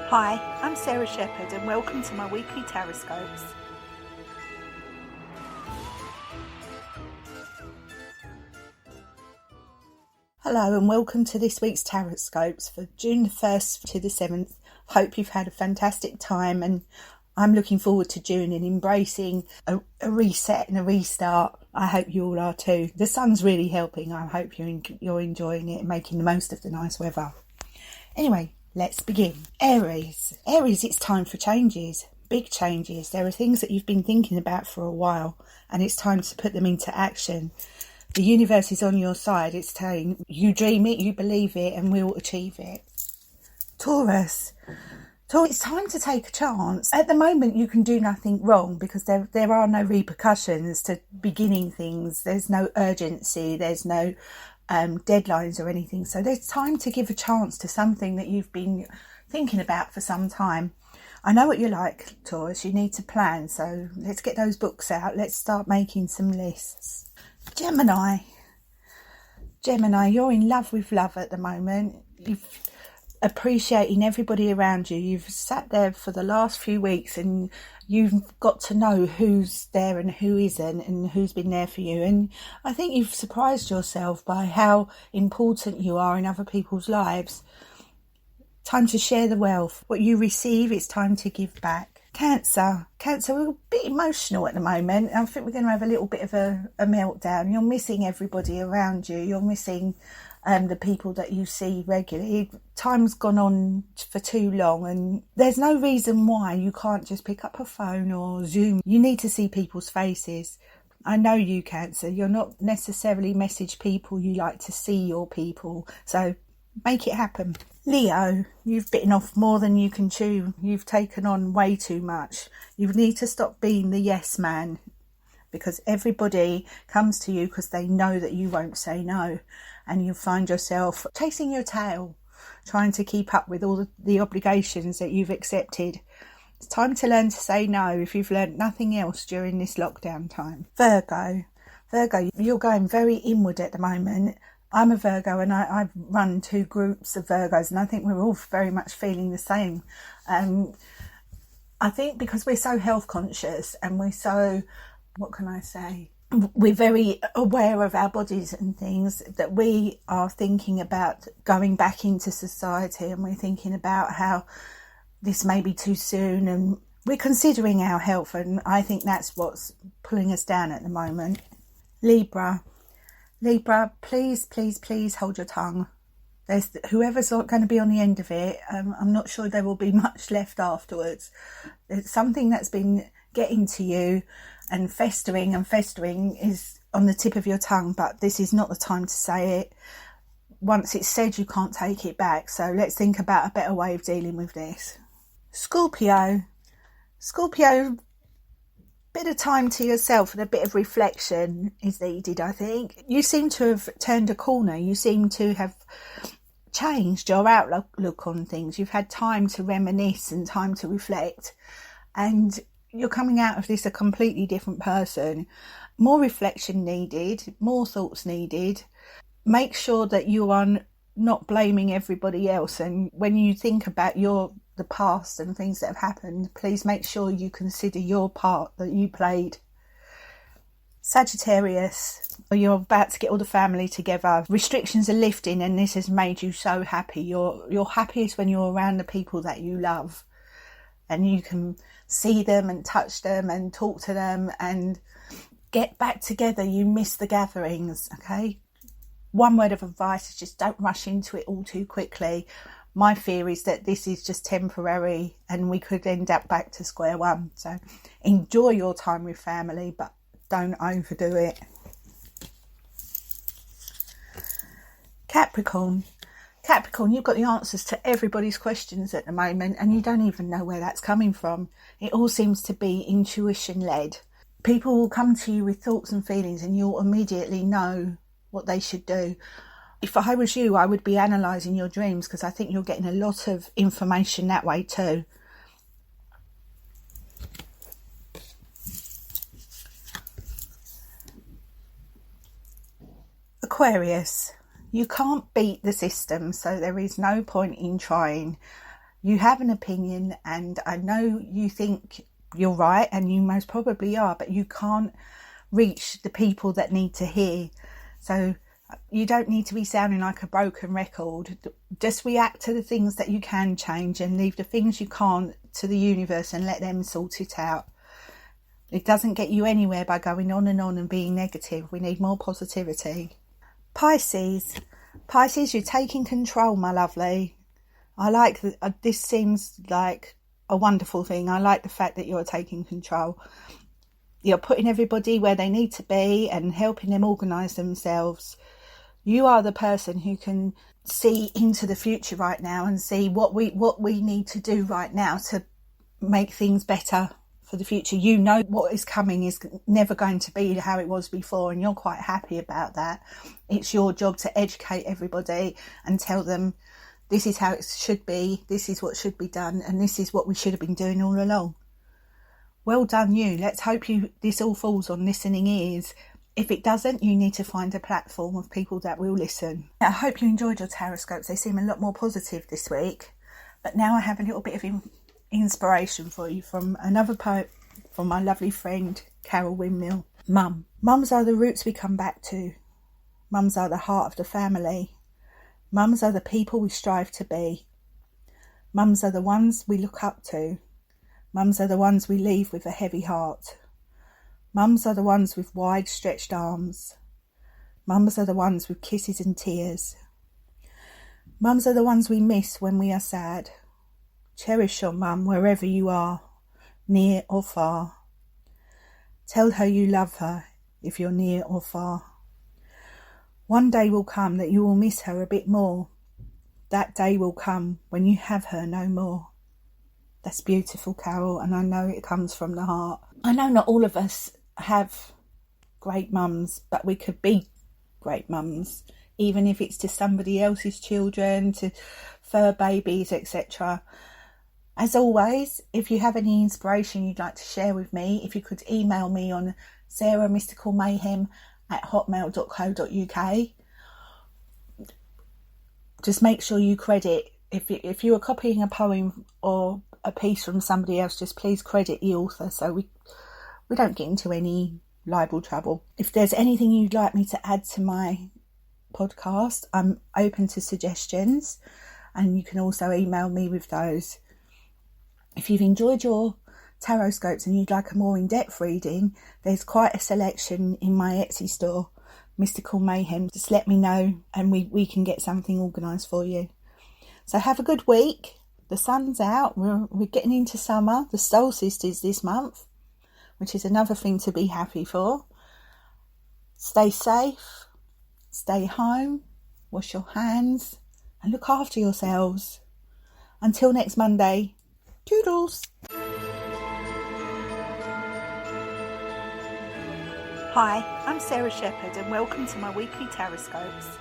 Hi, I'm Sarah Shepherd and welcome to my weekly Taroscopes. Hello and welcome to this week's Tarotscopes for June the 1st to the 7th. Hope you've had a fantastic time and I'm looking forward to June and embracing a reset and a restart. I hope you all are too. The sun's really helping. I hope you're enjoying it and making the most of the nice weather. Anyway, let's begin. Aries, it's time for changes, big changes. There are things that you've been thinking about for a while and it's time to put them into action. The universe is on your side. It's saying you dream it, you believe it, and we'll achieve it. Taurus, it's time to take a chance. At the moment, you can do nothing wrong because there are no repercussions to beginning things. There's no urgency. There's no deadlines or anything. So there's time to give a chance to something that you've been thinking about for some time. I know what you're like, Taurus. You need to plan. So let's get those books out. Let's start making some lists. Gemini, you're in love with love at the moment. You're appreciating everybody around you. You've sat there for the last few weeks and you've got to know who's there and who isn't and who's been there for you. And I think you've surprised yourself by how important you are in other people's lives. Time to share the wealth. What you receive, it's time to give back. Cancer, we're a bit emotional at the moment. I think we're going to have a little bit of a meltdown. You're missing everybody around you. You're missing the people that you see regularly. Time's gone on for too long and there's no reason why you can't just pick up a phone or Zoom. You need to see people's faces. I know you, Cancer. You're not necessarily message people. You like to see your people. So make it happen. Leo, you've bitten off more than you can chew. You've taken on way too much. You need to stop being the yes man because everybody comes to you because they know that you won't say no. And you find yourself chasing your tail, trying to keep up with all the obligations that you've accepted. It's time to learn to say no if you've learned nothing else during this lockdown time. Virgo, you're going very inward at the moment. I'm a Virgo and I've run two groups of Virgos and I think we're all very much feeling the same. I think because we're so health conscious and we're so, we're very aware of our bodies and things that we are thinking about going back into society and we're thinking about how this may be too soon and we're considering our health and I think that's what's pulling us down at the moment. Libra, please hold your tongue. There's whoever's going to be on the end of it. I'm not sure there will be much left afterwards. It's something that's been getting to you and festering is on the tip of your tongue, but this is not the time to say it. Once it's said, you can't take it back. So let's think about a better way of dealing with this. Scorpio, bit of time to yourself and a bit of reflection is needed, I think. You seem to have turned a corner. You seem to have changed your outlook on things. You've had time to reminisce and time to reflect. And you're coming out of this a completely different person. More reflection needed, more thoughts needed. Make sure that you are not blaming everybody else. And when you think about the past and things that have happened, please make sure you consider your part that you played. Sagittarius, you're about to get all the family together. Restrictions are lifting and this has made you so happy. You're happiest when you're around the people that you love and you can see them and touch them and talk to them and get back together. You miss the gatherings, okay? One word of advice is just don't rush into it all too quickly. My fear is that this is just temporary and we could end up back to square one. So enjoy your time with family, but don't overdo it. Capricorn, you've got the answers to everybody's questions at the moment and you don't even know where that's coming from. It all seems to be intuition-led. People will come to you with thoughts and feelings and you'll immediately know what they should do. If I was you, I would be analysing your dreams because I think you're getting a lot of information that way too. Aquarius, you can't beat the system, so there is no point in trying. You have an opinion, and I know you think you're right, and you most probably are, but you can't reach the people that need to hear. So you don't need to be sounding like a broken record. Just react to the things that you can change and leave the things you can't to the universe and let them sort it out. It doesn't get you anywhere by going on and being negative. We need more positivity. Pisces, you're taking control, my lovely. I like that. This seems like a wonderful thing. I like the fact that you're taking control. You're putting everybody where they need to be and helping them organise themselves. You are the person who can see into the future right now and see what we need to do right now to make things better for the future. You know what is coming is never going to be how it was before, and you're quite happy about that. It's your job to educate everybody and tell them this is how it should be, this is what should be done, and this is what we should have been doing all along. Well done you. Let's hope this all falls on listening ears. If it doesn't, you need to find a platform of people that will listen. I hope you enjoyed your Taroscopes. They seem a lot more positive this week. But now I have a little bit of inspiration for you from another poem from my lovely friend Carol Windmill. Mum. Mums are the roots we come back to. Mums are the heart of the family. Mums are the people we strive to be. Mums are the ones we look up to. Mums are the ones we leave with a heavy heart. Mums are the ones with wide stretched arms. Mums are the ones with kisses and tears. Mums are the ones we miss when we are sad. Cherish your mum wherever you are, near or far. Tell her you love her if you're near or far. One day will come that you will miss her a bit more. That day will come when you have her no more. That's beautiful, Carol, and I know it comes from the heart. I know not all of us have great mums, but we could be great mums, even if it's to somebody else's children, to fur babies, etc. As always, if you have any inspiration you'd like to share with me, if you could email me on sarahmysticalmayhem@hotmail.co.uk. Just make sure you credit, if you are copying a poem or a piece from somebody else, just please credit the author so we don't get into any libel trouble. If there's anything you'd like me to add to my podcast, I'm open to suggestions, and you can also email me with those. If you've enjoyed your Taroscopes and you'd like a more in-depth reading, there's quite a selection in my Etsy store, Mystical Mayhem. Just let me know and we can get something organised for you. So have a good week. The sun's out. We're getting into summer. The solstice is this month, which is another thing to be happy for. Stay safe. Stay home. Wash your hands and look after yourselves. Until next Monday. Toodles. Hi, I'm Sarah Shepherd and welcome to my weekly Taroscopes.